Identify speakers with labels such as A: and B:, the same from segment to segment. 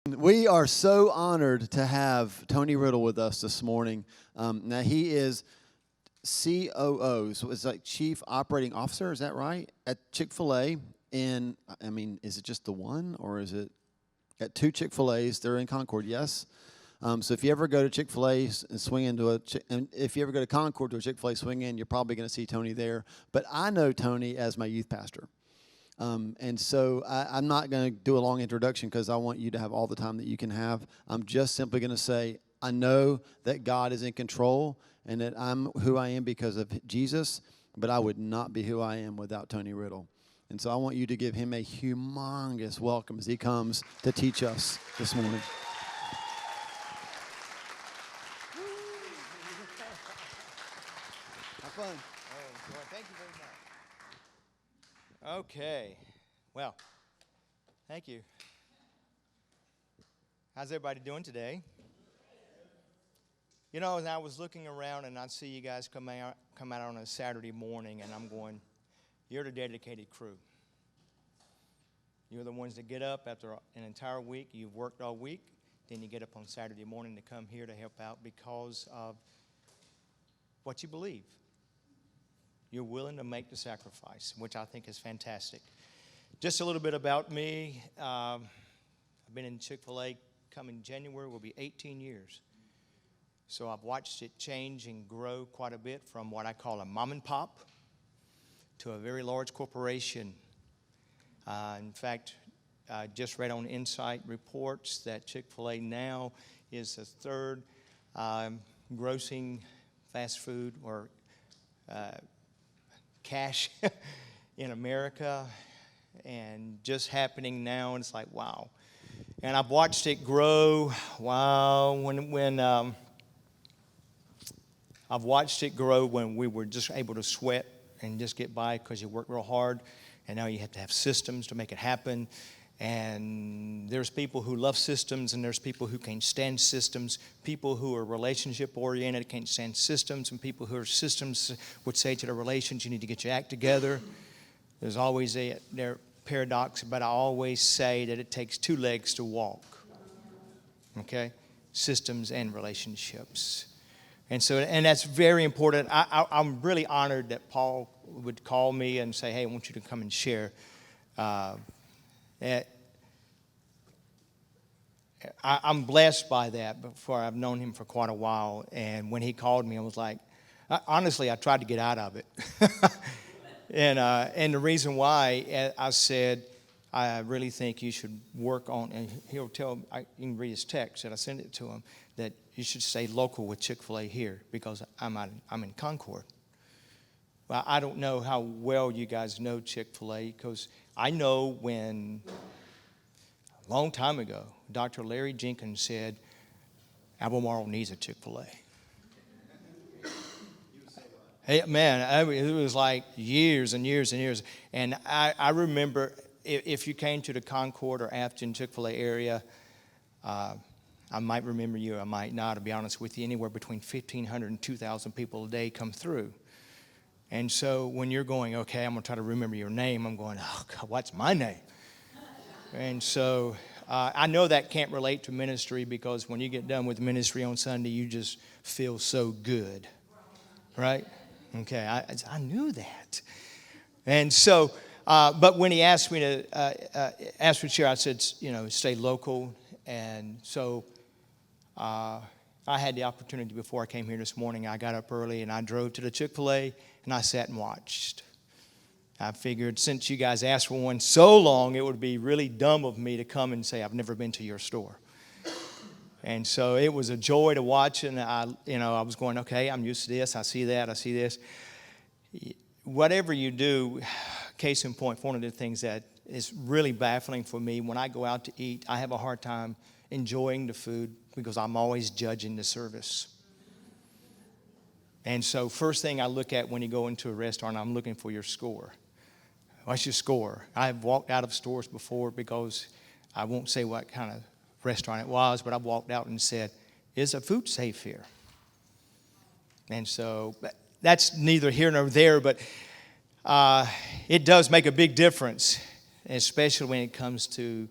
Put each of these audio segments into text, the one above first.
A: We are so honored to have Tony Riddle with us this morning. Now, he is COO, so it's like Chief Operating Officer, is that right? At Chick-Fil-A. And, is it just the one, or is it at two Chick-Fil-A's? They're in Concord, yes? So if you ever go to Chick-fil-A and swing into and if you ever go to Concord to a Chick-fil-A swing in, you're probably going to see Tony there. But I know Tony as my youth pastor. And so I'm not going to do a long introduction because I want you to have all the time that you can have. I'm just simply going to say, I know that God is in control and that I'm who I am because of Jesus, but I would not be who I am without Tony Riddle. And so I want you to give him a humongous welcome as he comes to teach us this morning. Have fun.
B: Oh, well, thank you very much. Okay. Well, thank you. How's everybody doing today? You know, as I was looking around and I see you guys come out on a Saturday morning, and I'm going, you're the dedicated crew. You're the ones that get up after an entire week. You've worked all week. Then you get up on Saturday morning to come here to help out because of what you believe. You're willing to make the sacrifice, which I think is fantastic. Just a little bit about me. I've been in Chick-fil-A coming January will be 18 years. So I've watched it change and grow quite a bit from what I call a mom and pop to a very large corporation. In fact, I just read on Insight reports that Chick-fil-A now is the third grossing fast food or cash in America, and just happening now, and it's like, wow. And I've watched it grow. Wow, when I've watched it grow when we were just able to sweat and just get by because you work real hard, and now you have to have systems to make it happen. And there's people who love systems, and there's people who can't stand systems. People who are relationship-oriented can't stand systems, and people who are systems would say to the relations, you need to get your act together. There's always their paradox, but I always say that it takes two legs to walk, okay? Systems and relationships. And that's very important. I'm really honored that Paul would call me and say, hey, I want you to come and share. I'm blessed by that. Before I've known him for quite a while, and when he called me, I was like, honestly, I tried to get out of it. And the reason why, I said, I really think you should work on, and he'll tell, you can read his text that I sent it to him, that you should stay local with Chick-fil-A here because I'm in Concord. Well, I don't know how well you guys know Chick-fil-A because I know when, a long time ago, Dr. Larry Jenkins said, Albemarle needs a Chick-fil-A. Hey, man, it was like years and years and years. And I remember if you came to the Concord or Afton Chick-fil-A area, I might remember you, I might not, to be honest with you. Anywhere between 1,500 and 2,000 people a day come through. And so when you're going, okay, I'm going to try to remember your name, I'm going, oh, God, what's my name? And so I know that can't relate to ministry because when you get done with ministry on Sunday, you just feel so good, right? Okay, I knew that. And so, but when he asked me to ask for chair, I said, stay local. And so I had the opportunity before I came here this morning. I got up early and I drove to the Chick-fil-A and I sat and watched. I figured since you guys asked for one so long, it would be really dumb of me to come and say, I've never been to your store. And so it was a joy to watch, and I was going, okay, I'm used to this. I see that. I see this. Whatever you do, case in point, one of the things that is really baffling for me, when I go out to eat, I have a hard time enjoying the food because I'm always judging the service. And so first thing I look at when you go into a restaurant, I'm looking for your score. What's your score? I've walked out of stores before because I won't say what kind of restaurant it was, but I've walked out and said, is the food safe here? And so that's neither here nor there, but it does make a big difference, especially when it comes to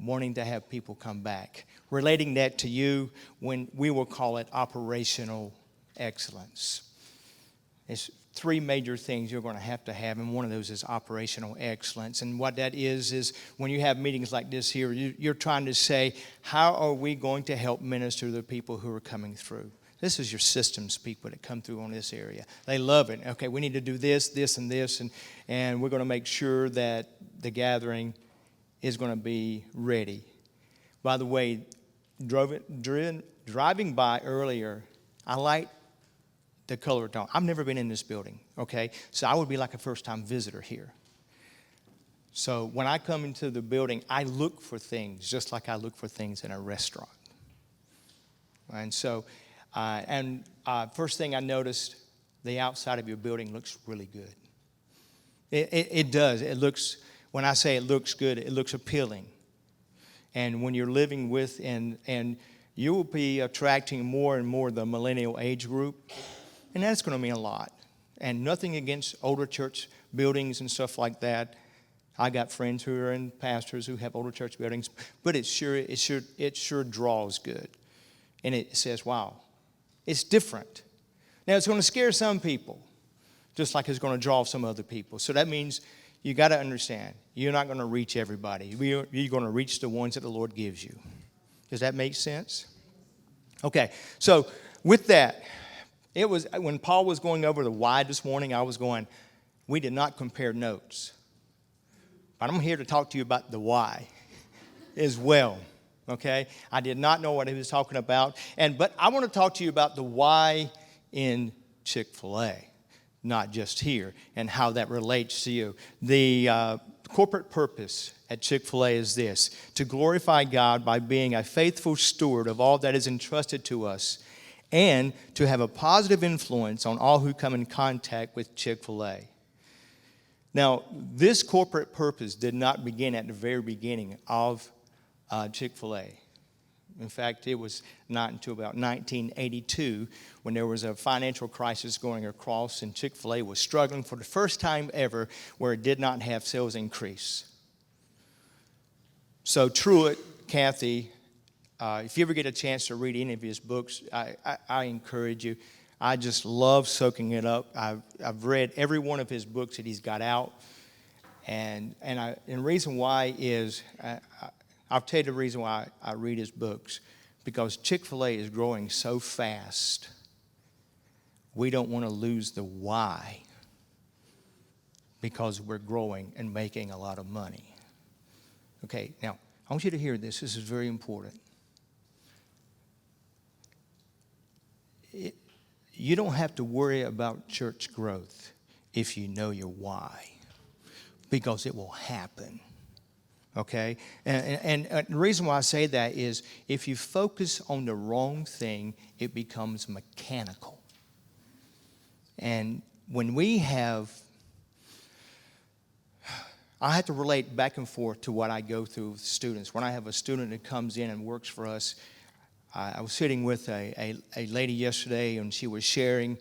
B: wanting to have people come back. Relating that to you, when we will call it operational excellence. It's three major things you're going to have, and one of those is operational excellence. And what that is when you have meetings like this here, you're trying to say, how are we going to help minister to the people who are coming through? This is your systems people that come through on this area. They love it. Okay, we need to do this, this, and this, and we're going to make sure that the gathering is going to be ready. By the way, driving by earlier, I like the color tone. I've never been in this building, okay? So I would be like a first-time visitor here. So when I come into the building, I look for things just like I look for things in a restaurant. And so, first thing I noticed, the outside of your building looks really good. It does. It looks, when I say it looks good, it looks appealing. And when you're living with, and you will be attracting more and more the millennial age group, and that's going to mean a lot. And nothing against older church buildings and stuff like that. I got friends who are in pastors who have older church buildings, but it sure draws good. And it says, wow, it's different. Now, it's going to scare some people, just like it's going to draw some other people. So that means you got to understand, you're not going to reach everybody. You're going to reach the ones that the Lord gives you. Does that make sense? Okay, so with that, it was when Paul was going over the why this morning, I was going, we did not compare notes. But I'm here to talk to you about the why as well. Okay? I did not know what he was talking about. But I want to talk to you about the why in Chick-Fil-A, not just here, and how that relates to you. The corporate purpose at Chick-fil-A is this: to glorify God by being a faithful steward of all that is entrusted to us, and to have a positive influence on all who come in contact with Chick-fil-A. Now, this corporate purpose did not begin at the very beginning of Chick-fil-A. In fact, it was not until about 1982 when there was a financial crisis going across, and Chick-fil-A was struggling for the first time ever where it did not have sales increase. So Truett Cathy, if you ever get a chance to read any of his books, I encourage you. I just love soaking it up. I've read every one of his books that he's got out, and the reason why is I'll tell you the reason why I read his books, because Chick-fil-A is growing so fast. We don't want to lose the why, because we're growing and making a lot of money. Okay, now I want you to hear this. This is very important. You don't have to worry about church growth if you know your why, because it will happen. Okay? And the reason why I say that is if you focus on the wrong thing, it becomes mechanical. And when I have to relate back and forth to what I go through with students. When I have a student that comes in and works for us, I was sitting with a lady yesterday, and she was sharing,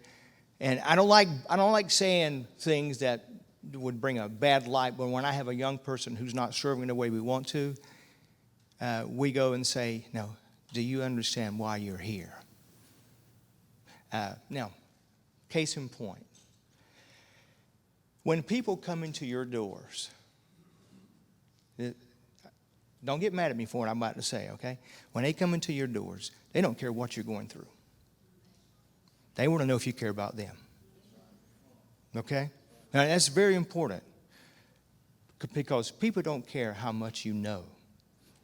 B: and I don't like saying things that would bring a bad light, but when I have a young person who's not serving the way we want to, we go and say, "No, do you understand why you're here?" Now, case in point, when people come into your doors, don't get mad at me for what I'm about to say, okay? When they come into your doors, they don't care what you're going through. They want to know if you care about them. Okay? Now, that's very important, because people don't care how much you know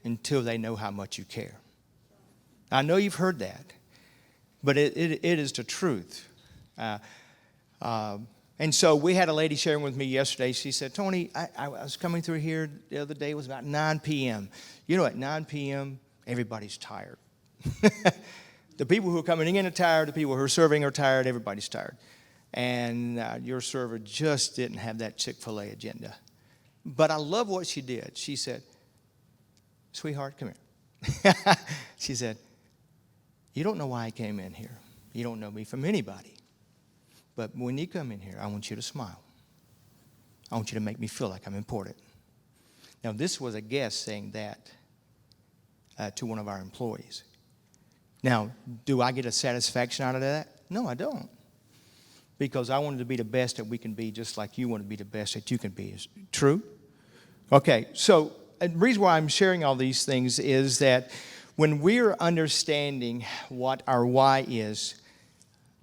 B: until they know how much you care. I know you've heard that, but it is the truth. And so we had a lady sharing with me yesterday. She said, "Tony, I was coming through here the other day. It was about 9 p.m. You know, at 9 p.m., everybody's tired. The people who are coming in are tired. The people who are serving are tired. Everybody's tired. And your server just didn't have that Chick-fil-A agenda." But I love what she did. She said, "Sweetheart, come here." She said, "You don't know why I came in here. You don't know me from anybody. But when you come in here, I want you to smile. I want you to make me feel like I'm important." Now, this was a guest saying that to one of our employees. Now, do I get a satisfaction out of that? No, I don't. Because I wanted to be the best that we can be, just like you want to be the best that you can be. Is it true? Okay, so the reason why I'm sharing all these things is that when we're understanding what our why is,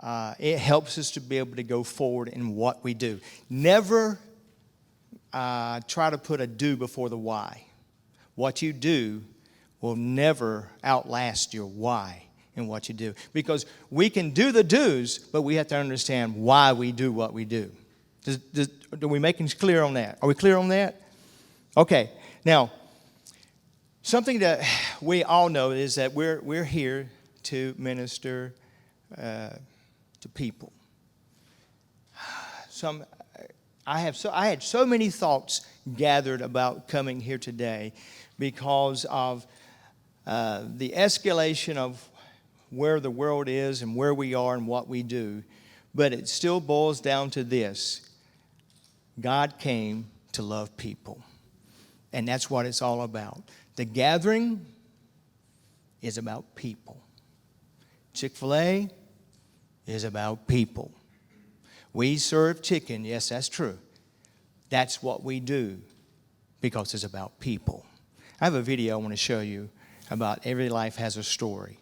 B: it helps us to be able to go forward in what we do. Never try to put a do before the why. What you do will never outlast your why in what you do. Because we can do the do's, but we have to understand why we do what we do. Are we making clear on that? Are we clear on that? Okay. Now, something that we all know is that we're here to minister to people. I had so many thoughts gathered about coming here today because of the escalation of where the world is and where we are and what we do. But it still boils down to this: God came to love people. And that's what it's all about. The gathering is about people. Chick-Fil-A is about people. We serve chicken. Yes, that's true. That's what we do because it's about people. I have a video I want to show you about Every Life Has a Story.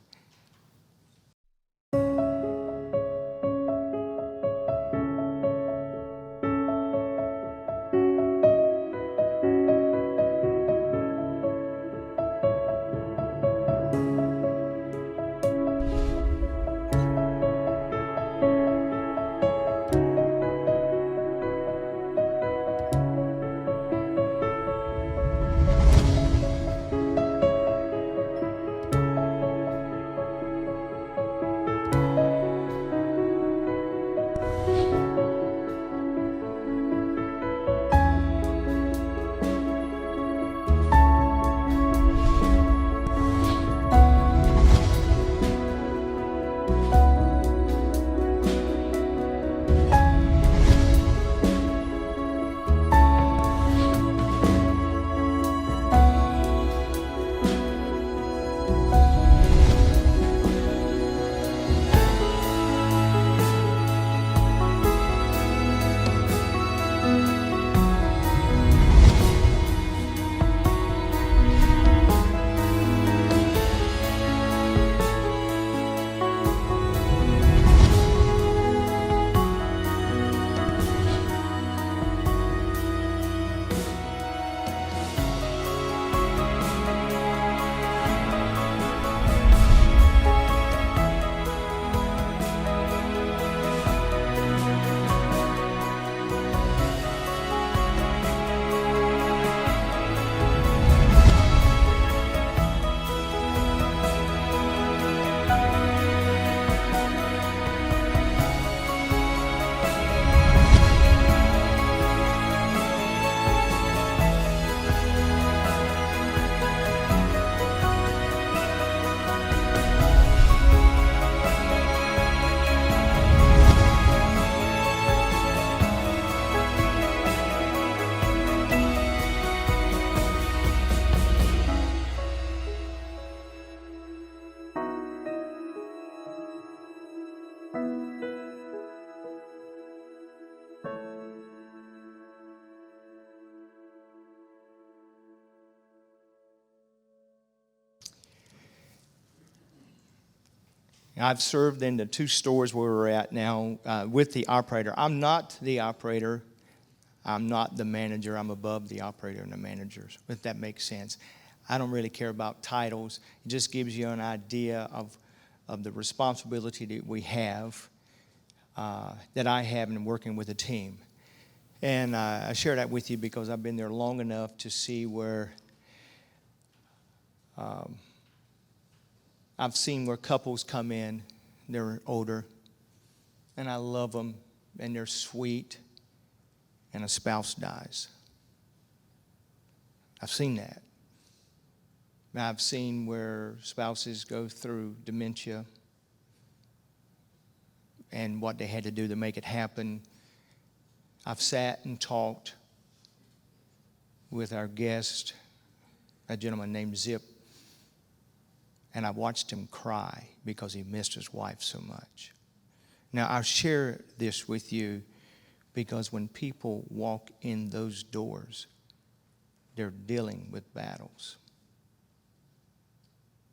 B: I've served in the 2 stores where we're at now with the operator. I'm not the operator. I'm not the manager. I'm above the operator and the managers, if that makes sense. I don't really care about titles. It just gives you an idea of the responsibility that we have, that I have in working with a team. And I share that with you because I've been there long enough to see where I've seen where couples come in, they're older, and I love them, and they're sweet, and a spouse dies. I've seen that. I've seen where spouses go through dementia and what they had to do to make it happen. I've sat and talked with our guest, a gentleman named Zip, and I watched him cry because he missed his wife so much. Now, I'll share this with you because when people walk in those doors, they're dealing with battles.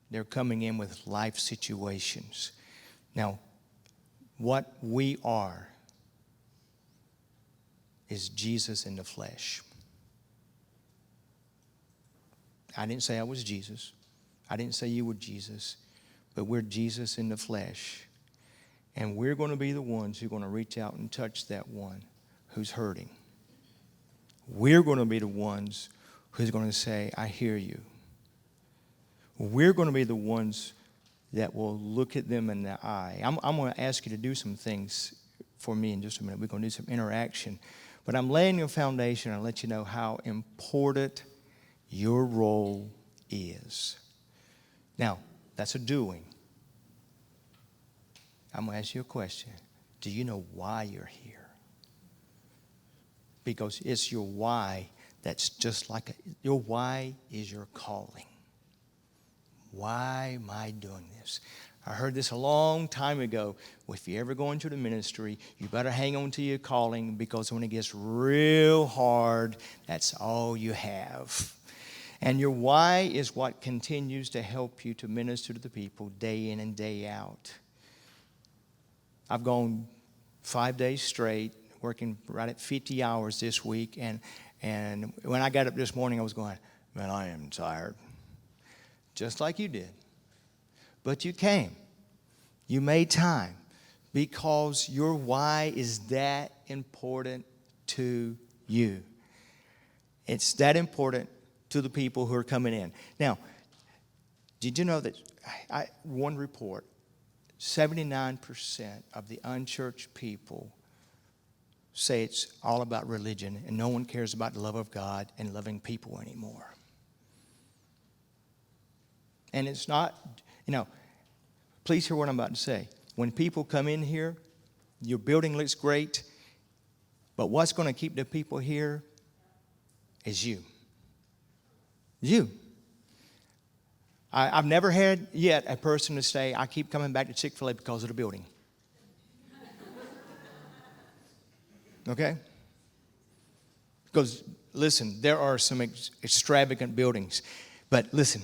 B: They're coming in with life situations. Now, what we are is Jesus in the flesh. I didn't say I was Jesus. I didn't say you were Jesus. But we're Jesus in the flesh. And we're going to be the ones who are going to reach out and touch that one who's hurting. We're going to be the ones who's going to say, I hear you. We're going to be the ones that will look at them in the eye. I'm going to ask you to do some things for me in just a minute. We're going to do some interaction. But I'm laying your foundation and I'll let you know how important your role is. Now, that's a doing. I'm going to ask you a question. Do you know why you're here? Because it's your why that's just like your why is your calling. Why am I doing this? I heard this a long time ago. Well, if you ever go into the ministry, you better hang on to your calling because when it gets real hard, that's all you have. And your why is what continues to help you to minister to the people day in and day out. I've gone 5 days straight, working right at 50 hours this week. And when I got up this morning, I was going, man, I am tired. Just like you did. But you came. You made time because your why is that important to you. It's that important to the people who are coming in. Now, did you know that one report, 79% of the unchurched people say it's all about religion and no one cares about the love of God and loving people anymore. And it's not, please hear what I'm about to say. When people come in here, your building looks great, but what's going to keep the people here is you. You. I've never had yet a person to say, I keep coming back to Chick-Fil-A because of the building. Okay? Because, listen, there are some extravagant buildings. But listen,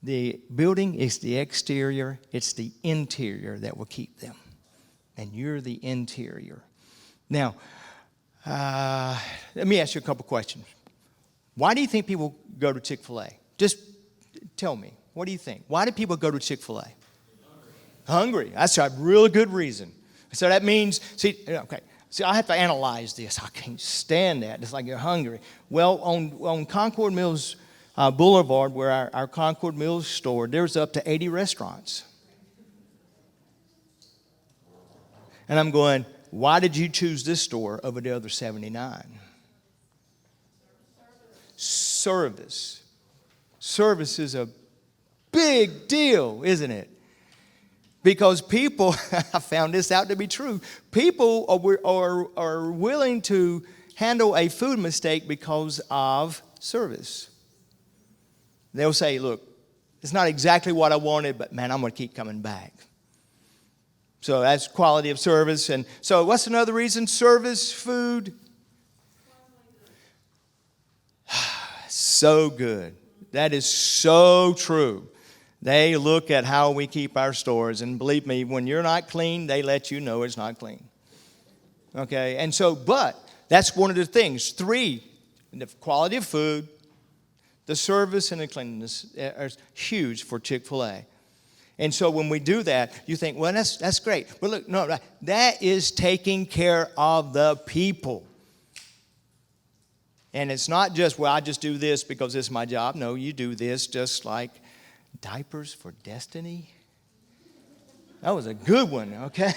B: the building is the exterior. It's the interior that will keep them. And you're the interior. Now, let me ask you a couple questions. Why do you think people go to Chick-fil-A? Just tell me. What do you think? Why do people go to Chick-fil-A? Hungry. That's a really good reason. So that means, see, I have to analyze this. I can't stand that. It's like you're hungry. Well, on Concord Mills Boulevard, where our Concord Mills store, there's up to 80 restaurants. And I'm going, why did you choose this store over the other 79? Service. Service is a big deal, isn't it? Because people, I found this out to be true, people are willing to handle a food mistake because of service. They'll say, look, it's not exactly what I wanted, but man, I'm going to keep coming back. So that's quality of service. And so what's another reason? Service, food. So good. That is so true. They look at how we keep our stores, and believe me, when you're not clean, they let you know it's not clean. Okay, and so, but that's one of the things. 3, the quality of food, the service, and the cleanliness are huge for Chick-fil-A. And so when we do that, you think, well, that's great. But look, no, that is taking care of the people. And it's not just, well, I just do this because this is my job. No, you do this just like Diapers for Destiny. That was a good one, okay?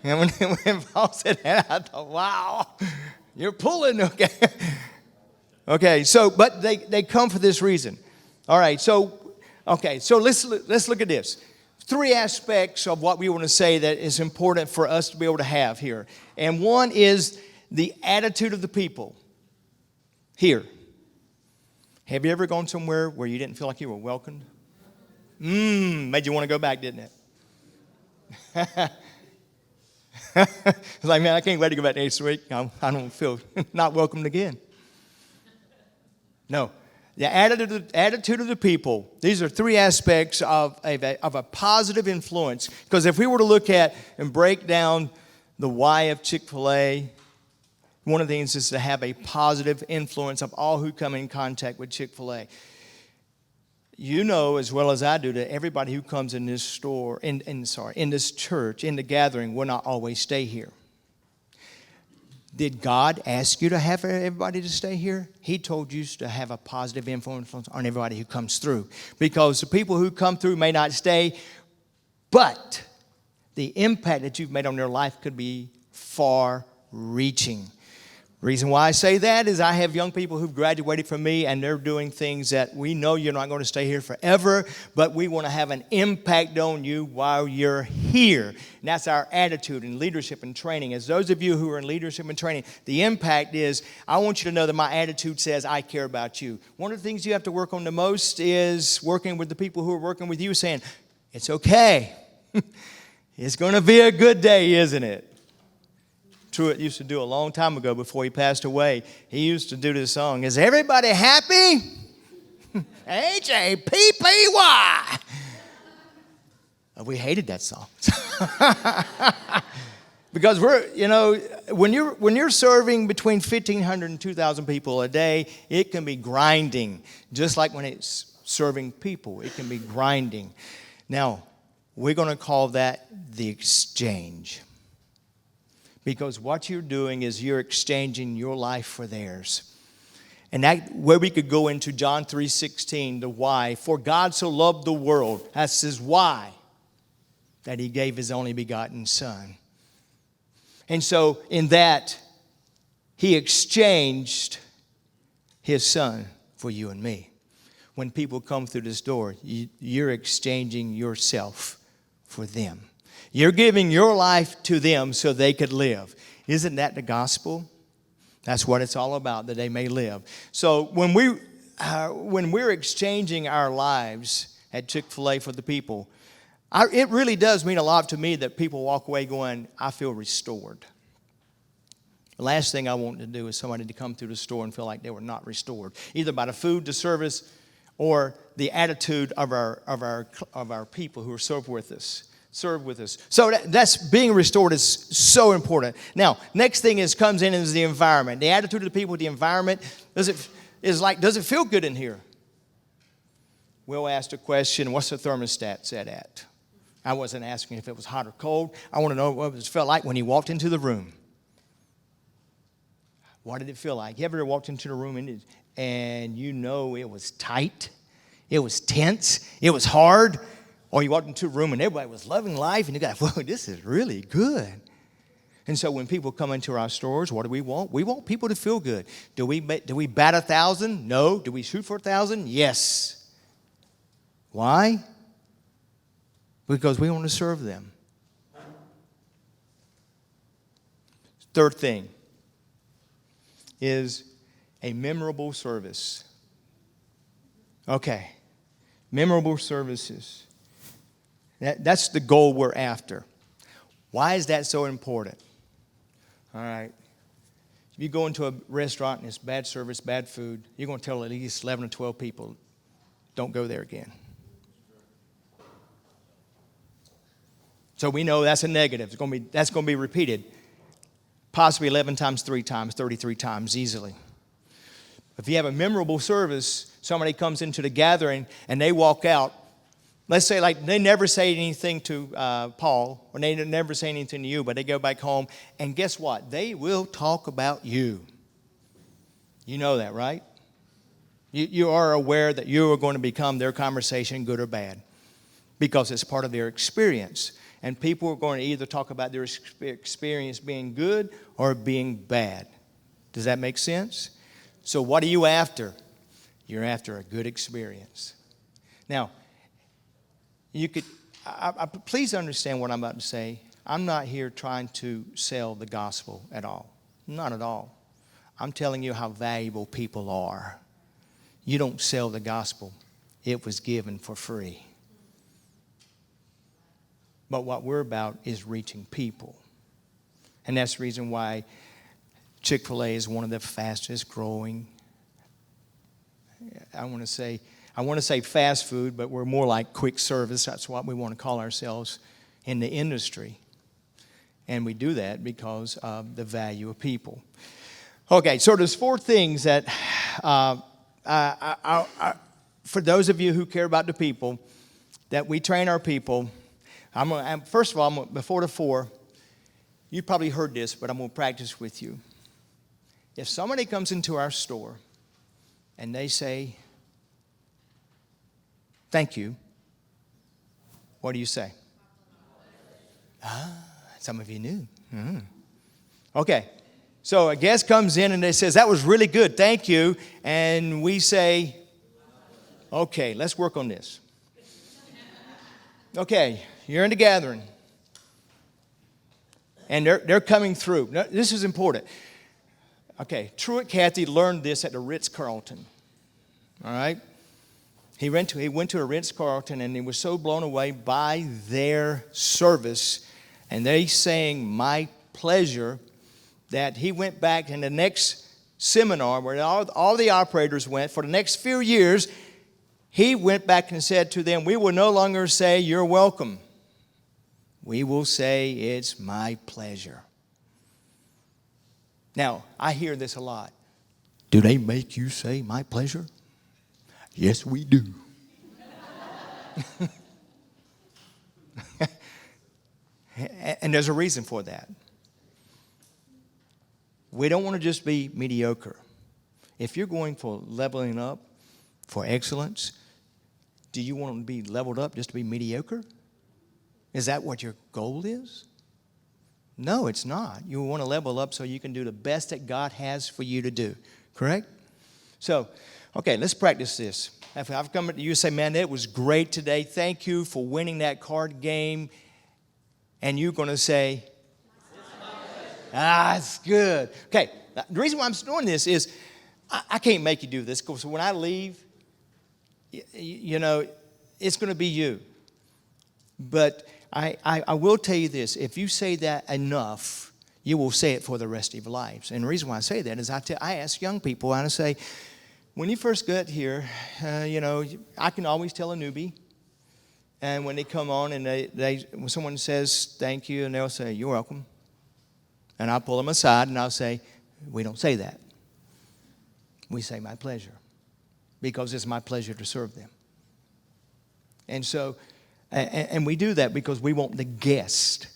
B: And when Paul said that, I thought, wow, you're pulling, okay? Okay, so, but they come for this reason. All right, so let's look at this. 3 aspects of what we want to say that is important for us to be able to have here. And one is the attitude of the people here. Have you ever gone somewhere where you didn't feel like you were welcomed? Made you want to go back, didn't it? It's like, man, I can't wait to go back next week. I don't feel not welcomed again. No. The attitude of the people. These are three aspects of a positive influence. Because if we were to look at and break down the why of Chick-fil-A, one of the things is to have a positive influence of all who come in contact with Chick-fil-A. You know as well as I do that everybody who comes in this store, in this church, in the gathering, will not always stay here. Did God ask you to have everybody to stay here? He told you to have a positive influence on everybody who comes through. Because the people who come through may not stay, but the impact that you've made on their life could be far-reaching. Reason why I say that is I have young people who've graduated from me, and they're doing things that we know you're not going to stay here forever, but we want to have an impact on you while you're here. And that's our attitude in leadership and training. As those of you who are in leadership and training, the impact is I want you to know that my attitude says I care about you. One of the things you have to work on the most is working with the people who are working with you, saying, it's okay. It's going to be a good day, isn't it? Truett used to do a long time ago before he passed away. He used to do this song, is everybody happy? H-A-P-P-Y. We hated that song. Because when you're serving between 1,500 and 2,000 people a day, it can be grinding. Just like when it's serving people, it can be grinding. Now, we're going to call that the exchange. Because what you're doing is you're exchanging your life for theirs. And that where we could go into John 3:16, the why. For God so loved the world. That's his why. That he gave his only begotten son. And so in that, he exchanged his son for you and me. When people come through this door, you're exchanging yourself for them. You're giving your life to them so they could live. Isn't that the gospel? That's what it's all about, that they may live. So when we're exchanging our lives at Chick-fil-A for the people, it really does mean a lot to me that people walk away going, I feel restored. The last thing I want to do is somebody to come through the store and feel like they were not restored, either by the food, the service, or the attitude of our people who are served with us. So that's being restored is so important. Now, next thing comes in is the environment. The attitude of the people, the environment. Does it feel good in here? Will asked a question, what's the thermostat set at? I wasn't asking if it was hot or cold. I want to know what it felt like when he walked into the room. What did it feel like? You ever walked into the room and you know it was tight, it was tense, it was hard? Or you walked into a room and everybody was loving life and you got, whoa, this is really good. And so when people come into our stores, what do we want? We want people to feel good. Do we bat 1,000? No. Do we shoot for 1,000? Yes. Why? Because we want to serve them. Third thing is a memorable service. Okay. Memorable services. That's the goal we're after. Why is that so important? All right. If you go into a restaurant and it's bad service, bad food, you're going to tell at least 11 or 12 people, don't go there again. So we know that's a negative. That's going to be repeated. Possibly 11 times, 3 times, 33 times easily. If you have a memorable service, somebody comes into the gathering and they walk out. Let's say like they never say anything to Paul, or they never say anything to you, but they go back home, and guess what? They will talk about you. You know that, right? You are aware that you are going to become their conversation, good or bad, because it's part of their experience. And people are going to either talk about their experience being good or being bad. Does that make sense? So what are you after? You're after a good experience. Now, please understand what I'm about to say. I'm not here trying to sell the gospel at all. Not at all. I'm telling you how valuable people are. You don't sell the gospel. It was given for free. But what we're about is reaching people. And that's the reason why Chick-fil-A is one of the fastest growing, I want to say fast food, but we're more like quick service. That's what we want to call ourselves in the industry. And we do that because of the value of people. Okay, so there's 4 things that, for those of you who care about the people, that we train our people. First of all, before the 4, you probably heard this, but I'm going to practice with you. If somebody comes into our store and they say, thank you, what do you say? Some of you knew. Okay, so a guest comes in and they says, that was really good, thank you. And we say, okay, let's work on this. Okay, you're in the gathering. And they're coming through. Now, this is important. Okay, Truett Cathy learned this at the Ritz-Carlton. All right? He went to a Ritz-Carlton, and he was so blown away by their service, and they sang My Pleasure, that he went back in the next seminar where all the operators went for the next few years. He went back and said to them, we will no longer say you're welcome. We will say it's my pleasure. Now, I hear this a lot. Do they make you say my pleasure? Yes, we do. And there's a reason for that. We don't want to just be mediocre. If you're going for leveling up, for excellence, do you want to be leveled up just to be mediocre? Is that what your goal is? No, it's not. You want to level up so you can do the best that God has for you to do. Correct? So, okay, let's practice this. If I've come to you and say, man, that was great today. Thank you for winning that card game. And you're going to say, it's good. Okay, the reason why I'm doing this is I can't make you do this, because when I leave, you know, it's going to be you. But I will tell you this. If you say that enough, you will say it for the rest of your lives. And the reason why I say that is I ask young people, and I say, when you first get here, you know, I can always tell a newbie. And when they come on and when someone says thank you, and they'll say, you're welcome. And I'll pull them aside and I'll say, we don't say that. We say my pleasure, because it's my pleasure to serve them. And so, and we do that because we want the guest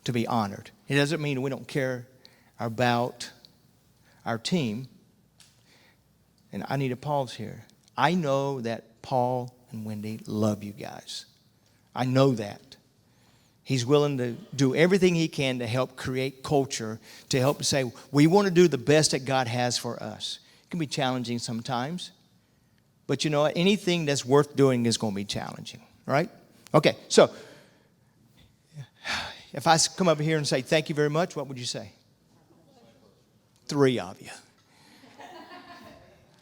B: to be honored. It doesn't mean we don't care about our team. And I need to pause here. I know that Paul and Wendy love you guys. I know that. He's willing to do everything he can to help create culture, to help say, we want to do the best that God has for us. It can be challenging sometimes. But you know what? Anything that's worth doing is going to be challenging, right? Okay, so if I come over here and say, thank you very much, what would you say? 3 of you.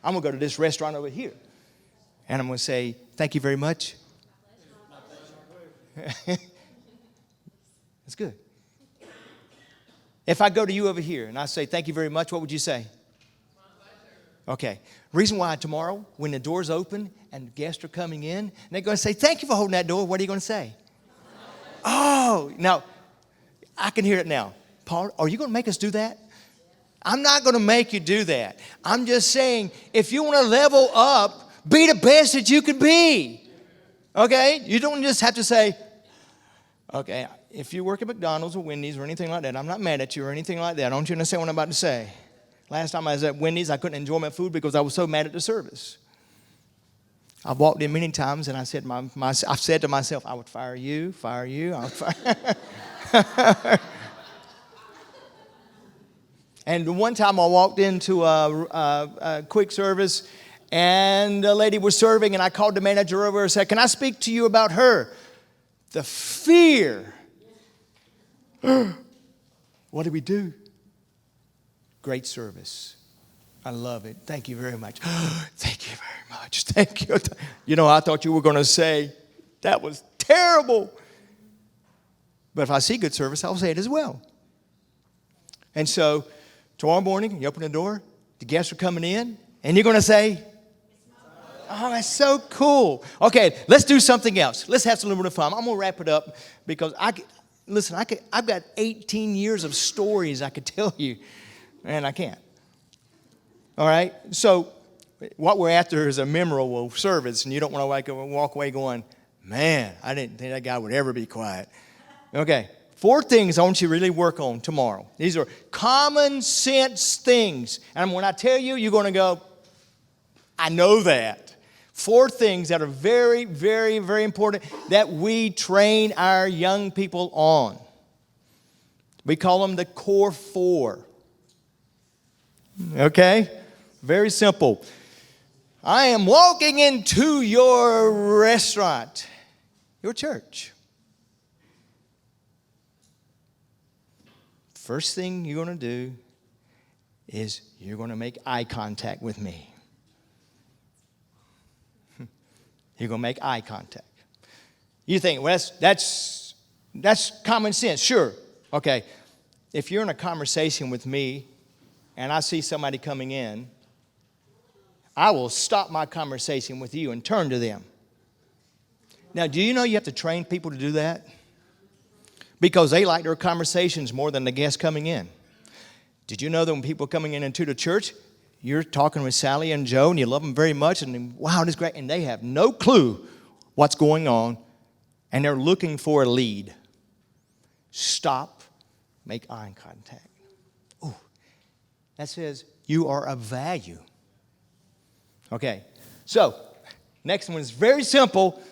B: I'm going to go to this restaurant over here, and I'm going to say, thank you very much. That's good. If I go to you over here and I say, thank you very much, what would you say? Okay. Reason why tomorrow, when the doors open and guests are coming in, and they're going to say, thank you for holding that door, what are you going to say? Oh, now, I can hear it now. Paul, are you going to make us do that? I'm not going to make you do that. I'm just saying, if you want to level up, be the best that you can be. Okay? You don't just have to say, okay, if you work at McDonald's or Wendy's or anything like that, I'm not mad at you or anything like that. Don't you understand what I'm about to say? Last time I was at Wendy's, I couldn't enjoy my food because I was so mad at the service. I've walked in many times and I said I've said to myself, I would fire you, I would fire. And the one time I walked into a quick service, and a lady was serving, and I called the manager over and said, can I speak to you about her? The fear. What did we do? Great service. I love it. Thank you very much. Thank you very much. Thank you. You know, I thought you were going to say, that was terrible. But if I see good service, I'll say it as well. And so tomorrow morning, you open the door, the guests are coming in, and you're going to say, oh, that's so cool. Okay, let's do something else. Let's have some little bit of fun. I'm going to wrap it up because I've got 18 years of stories I could tell you, and I can't. All right? So what we're after is a memorable service, and you don't want to walk away going, man, I didn't think that guy would ever be quiet. Okay, 4 things I want you to really work on tomorrow. These are common sense things. And when I tell you, you're going to go, I know that. 4 things that are very, very, very important that we train our young people on. We call them the core 4. Okay? Very simple. I am walking into your restaurant, your church. First thing you're going to do is you're going to make eye contact with me. You're going to make eye contact. You think, well, that's common sense. Sure. Okay. If you're in a conversation with me and I see somebody coming in, I will stop my conversation with you and turn to them. Now, do you know you have to train people to do that? Because they like their conversations more than the guests coming in. Did you know that when people are coming in into the church, you're talking with Sally and Joe and you love them very much and wow, this is great. And they have no clue what's going on and they're looking for a lead. Stop, make eye contact. Ooh, that says you are of value. Okay, so next one is very simple.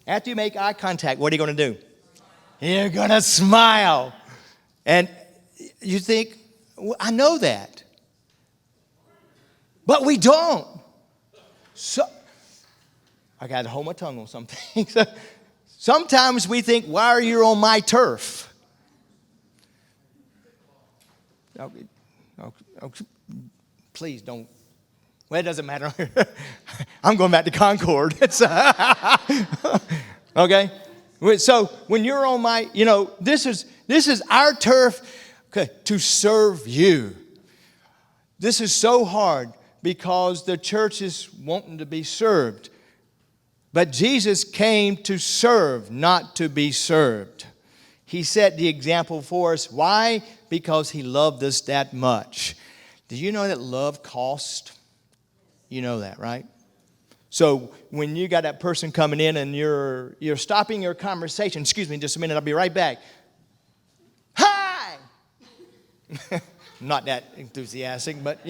B: After you make eye contact, what are you going to do? You're going to smile. And you think, well, I know that. But we don't. So I got to hold my tongue on something. Sometimes we think, why are you on my turf? Please don't. Well, it doesn't matter. I'm going back to Concord. Okay? So when you're on my, this is our turf to serve you. This is so hard because the church is wanting to be served. But Jesus came to serve, not to be served. He set the example for us. Why? Because he loved us that much. Do you know that love costs? You know that, right? So when you got that person coming in and you're stopping your conversation, excuse me just a minute, I'll be right back. Hi! Not that enthusiastic, but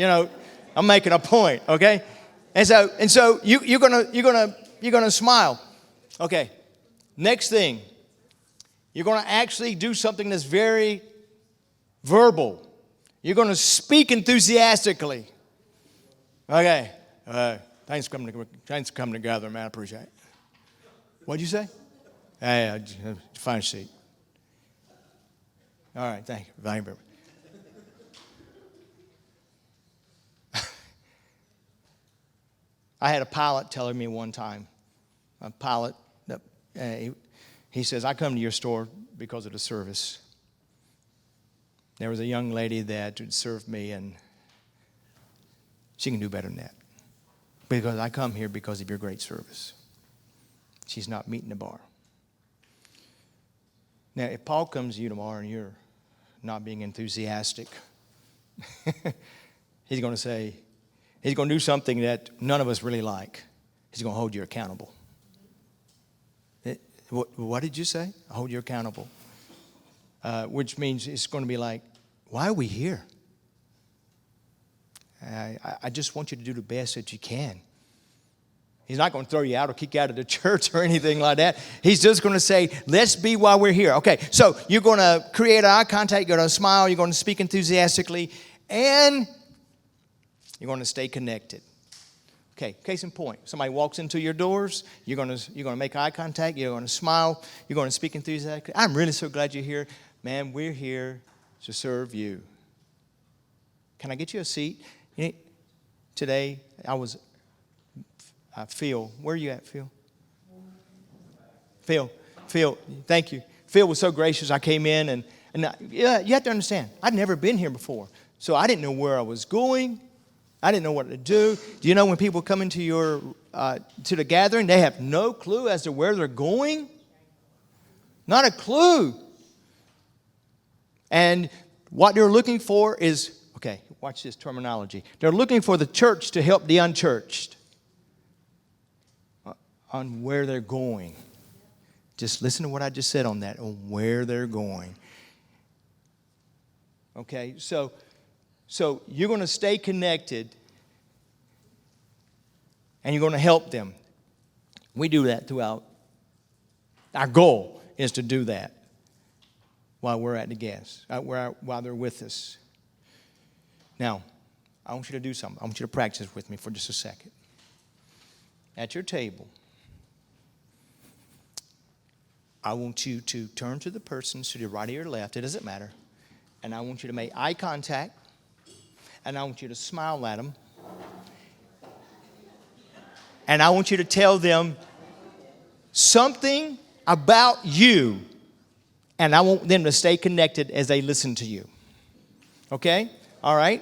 B: I'm making a point, okay? And so you're gonna smile. Okay. Next thing, you're gonna actually do something that's very verbal. You're gonna speak enthusiastically. Okay. Thanks for coming together, man. I appreciate it. What'd you say? Hey, find a seat. All right, thank you. Thank you very much. I had a pilot telling me one time, he says, I come to your store because of the service. There was a young lady that would serve me, and she can do better than that. Because I come here because of your great service. She's not meeting the bar. Now, if Paul comes to you tomorrow and you're not being enthusiastic, he's going to do something that none of us really like. He's going to hold you accountable. What did you say? Hold you accountable. Which means it's going to be like, why are we here? I just want you to do the best that you can. He's not going to throw you out or kick you out of the church or anything like that. He's just going to say, let's be while we're here. Okay, so you're going to create eye contact, you're going to smile, you're going to speak enthusiastically, and you're going to stay connected. Okay, case in point. Somebody walks into your doors, you're going to make eye contact, you're going to smile, you're going to speak enthusiastically. I'm really so glad you're here. Man, we're here to serve you. Can I get you a seat? Today, Phil, where are you at, Phil? Phil, thank you. Phil was so gracious. I came in, and yeah, you have to understand, I'd never been here before. So I didn't know where I was going. I didn't know what to do. Do you know when people come into your to the gathering, they have no clue as to where they're going? Not a clue. And what they're looking for is, okay, watch this terminology. They're looking for the church to help the unchurched on where they're going. Just listen to what I just said on that, on where they're going. Okay, so you're going to stay connected and you're going to help them. We do that throughout. Our goal is to do that while we're at the gas, while they're with us. Now, I want you to do something. I want you to practice with me for just a second. At your table, I want you to turn to the person to your right or your left. It doesn't matter. And I want you to make eye contact. And I want you to smile at them. And I want you to tell them something about you. And I want them to stay connected as they listen to you. Okay? All right?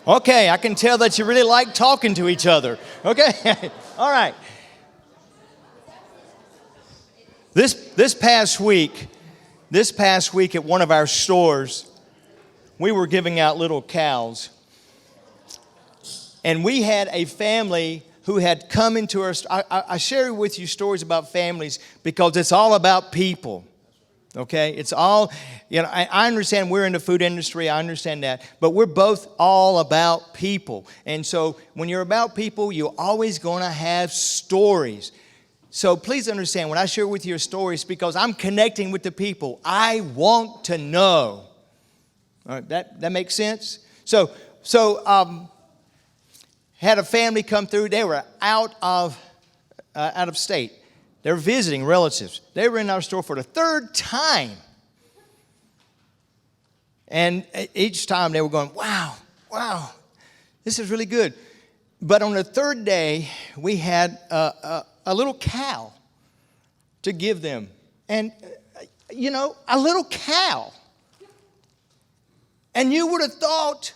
B: Okay, I can tell that you really like talking to each other. Okay, all right. This past week at one of our stores, we were giving out little cows. And we had a family who had come into our store. I share with you stories about families because it's all about people. Okay, it's all, I understand we're in the food industry, I understand that, but we're both all about people. And so when you're about people, you're always going to have stories. So please understand, when I share with you stories, because I'm connecting with the people. I want to know. All right, that makes sense? So had a family come through. They were out of state. They were visiting relatives. They were in our store for the third time. And each time they were going, wow, this is really good. But on the third day, we had a little cow to give them. And, a little cow. And you would have thought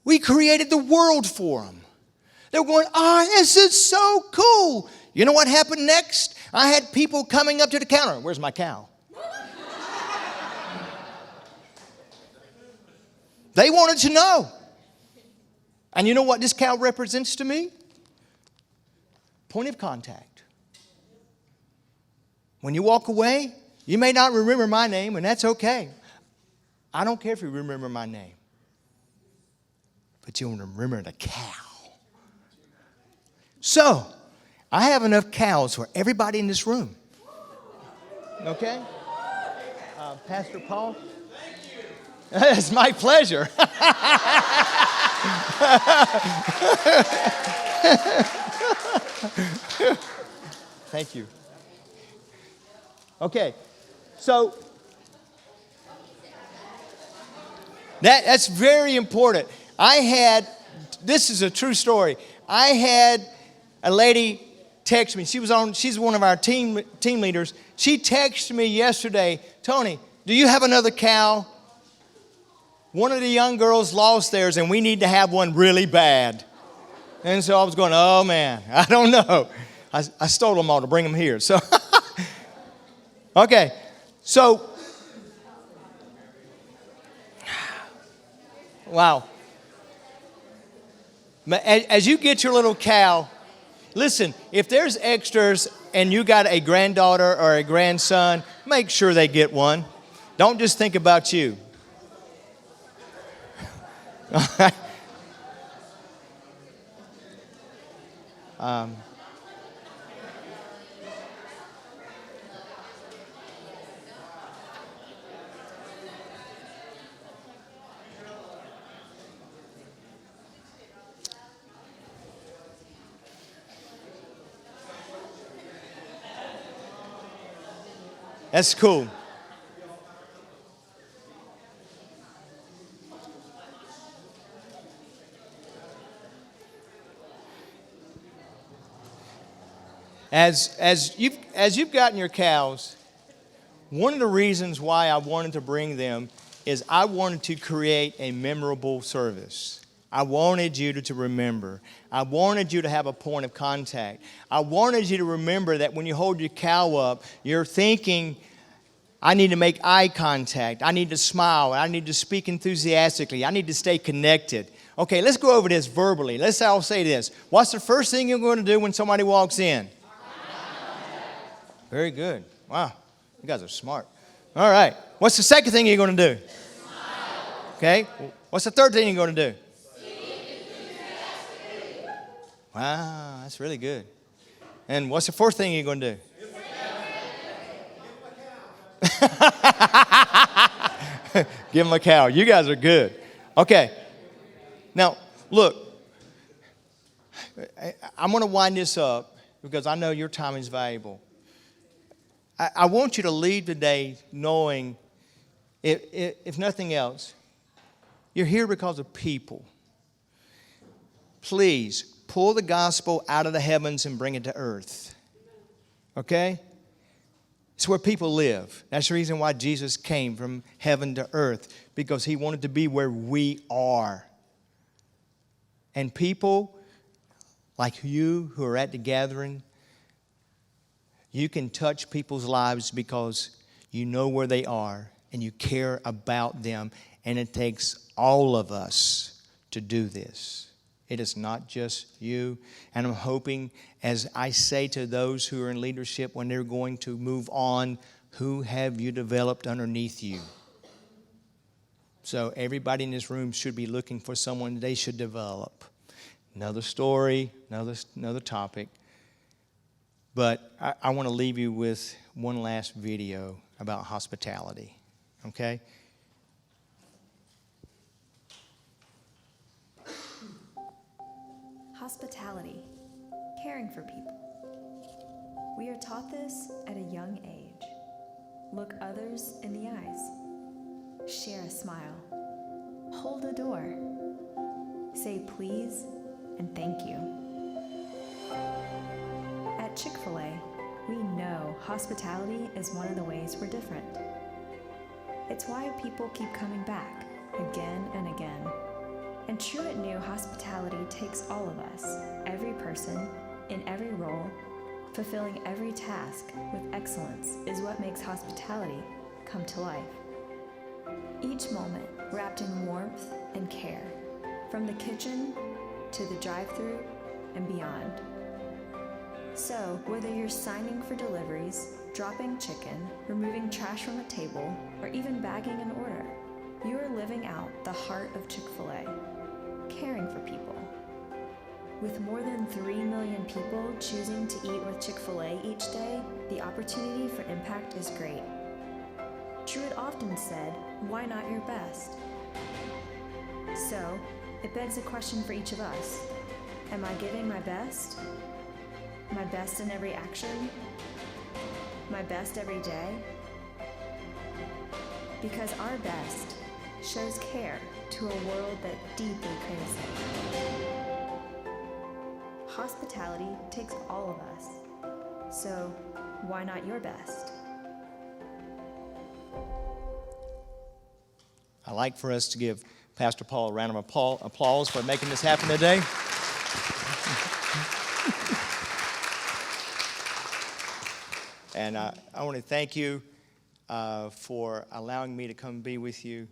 B: we created the world for them. They were going, this is so cool. You know what happened next? I had people coming up to the counter. Where's my cow? They wanted to know. And you know what this cow represents to me? Point of contact. When you walk away, you may not remember my name, and that's okay. I don't care if you remember my name. But you'll remember the cow. So, I have enough cows for everybody in this room. Okay? Pastor Paul? It's my pleasure. Thank you. Okay, so that's very important. This is a true story. I had a lady text me. She's one of our team leaders. She texted me yesterday, Tony, do you have another cow? One of the young girls lost theirs, and we need to have one really bad. And so I was going, oh man, I don't know. I stole them all to bring them here. So, okay, so, wow. As you get your little cow, listen, if there's extras and you got a granddaughter or a grandson, make sure they get one. Don't just think about you. That's cool. As you've gotten your cows, one of the reasons why I wanted to bring them is I wanted to create a memorable service. I wanted you to remember. I wanted you to have a point of contact. I wanted you to remember that when you hold your cow up, you're thinking, I need to make eye contact. I need to smile. I need to speak enthusiastically. I need to stay connected. Okay, let's go over this verbally. Let's all say this. What's the first thing you're going to do when somebody walks in? Very good. Wow, you guys are smart. All right. What's the second thing you're going to do? Okay. What's the third thing you're going to do? Wow, that's really good. And what's the fourth thing you're going to do? Give them a cow. You guys are good. Okay. Now, look, I'm going to wind this up because I know your time is valuable. I want you to leave today knowing, if nothing else, you're here because of people. Please pull the gospel out of the heavens and bring it to earth. Okay? It's where people live. That's the reason why Jesus came from heaven to earth, because he wanted to be where we are. And people like you who are at the gathering, you can touch people's lives because you know where they are and you care about them. And it takes all of us to do this. It is not just you. And I'm hoping, as I say to those who are in leadership when they're going to move on, who have you developed underneath you? So everybody in this room should be looking for someone they should develop. Another story, another topic. But I want to leave you with one last video about hospitality, okay?
C: Hospitality, caring for people. We are taught this at a young age. Look others in the eyes. Share a smile. Hold a door. Say please and thank you. At Chic-Fil-A, we know hospitality is one of the ways we're different. It's why people keep coming back again and again. And Truett knew hospitality takes all of us, every person, in every role, fulfilling every task with excellence is what makes hospitality come to life. Each moment wrapped in warmth and care, from the kitchen to the drive-thru and beyond. So, whether you're signing for deliveries, dropping chicken, removing trash from a table, or even bagging an order, you are living out the heart of Chick-fil-A, caring for people. With more than 3 million people choosing to eat with Chick-fil-A each day, the opportunity for impact is great. Truett often said, "Why not your best?" So, it begs a question for each of us. Am I giving my best? My best in every action? My best every day? Because our best shows care to a world that deeply craves it. Hospitality takes all of us. So, why not your best?
B: I'd like for us to give Pastor Paul a round of applause for making this happen today. And I want to thank you for allowing me to come be with you.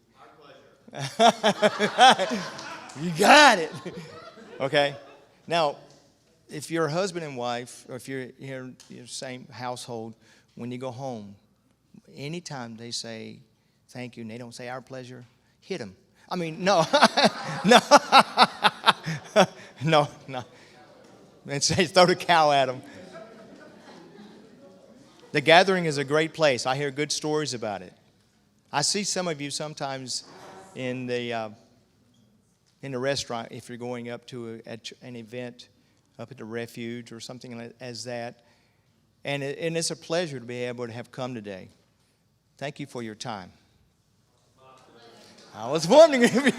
B: My pleasure. You got it. Okay. Now, if you're a husband and wife, or if you're in your same household, when you go home, anytime they say thank you and they don't say our pleasure, hit them. I mean, no. No. No. and say, throw the cow at them. The gathering is a great place. I hear good stories about it. I see some of you sometimes in the restaurant if you're going up to an event up at the refuge or something as that. And it's a pleasure to be able to have come today. Thank you for your time. I was wondering if you...